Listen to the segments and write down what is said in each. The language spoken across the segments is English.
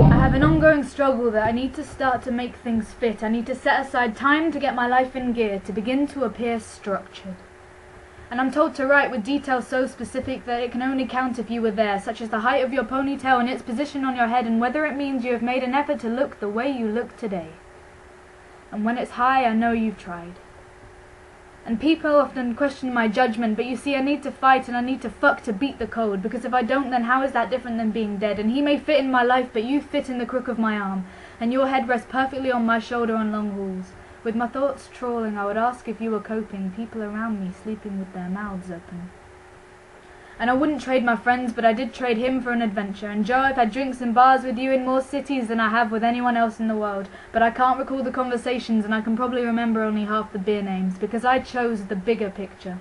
I have an ongoing struggle that I need to start to make things fit. I need to set aside time to get my life in gear, to begin to appear structured. And I'm told to write with details so specific that it can only count if you were there, such as the height of your ponytail and its position on your head, and whether it means you have made an effort to look the way you look today. And when it's high, I know you've tried. And people often question my judgment, but you see, I need to fight and I need to fuck to beat the code, because if I don't, then how is that different than being dead? And he may fit in my life, but you fit in the crook of my arm, and your head rests perfectly on my shoulder on long hauls. With my thoughts trawling, I would ask if you were coping, people around me sleeping with their mouths open. And I wouldn't trade my friends, but I did trade him for an adventure. And Joe, I've had drinks and bars with you in more cities than I have with anyone else in the world. But I can't recall the conversations, and I can probably remember only half the beer names, because I chose the bigger picture.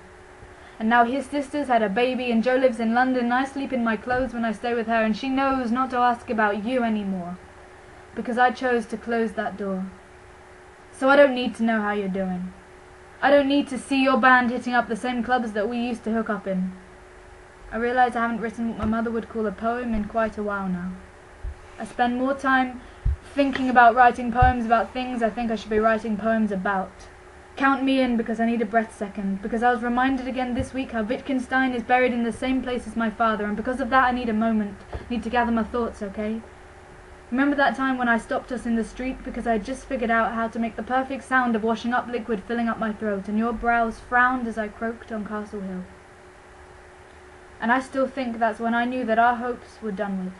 And now his sister's had a baby, and Joe lives in London, and I sleep in my clothes when I stay with her, and she knows not to ask about you anymore, because I chose to close that door. So I don't need to know how you're doing. I don't need to see your band hitting up the same clubs that we used to hook up in. I realise I haven't written what my mother would call a poem in quite a while now. I spend more time thinking about writing poems about things I think I should be writing poems about. Count me in, because I need a breath second, because I was reminded again this week how Wittgenstein is buried in the same place as my father, and because of that I need a moment, need to gather my thoughts, okay? Remember that time when I stopped us in the street because I had just figured out how to make the perfect sound of washing up liquid filling up my throat, and your brows frowned as I croaked on Castle Hill? And I still think that's when I knew that our hopes were done with.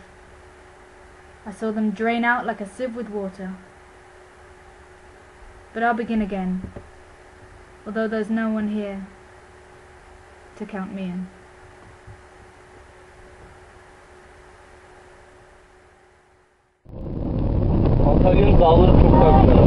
I saw them drain out like a sieve with water. But I'll begin again, although there's no one here to count me in. Antalya'nın dağları çok güzel.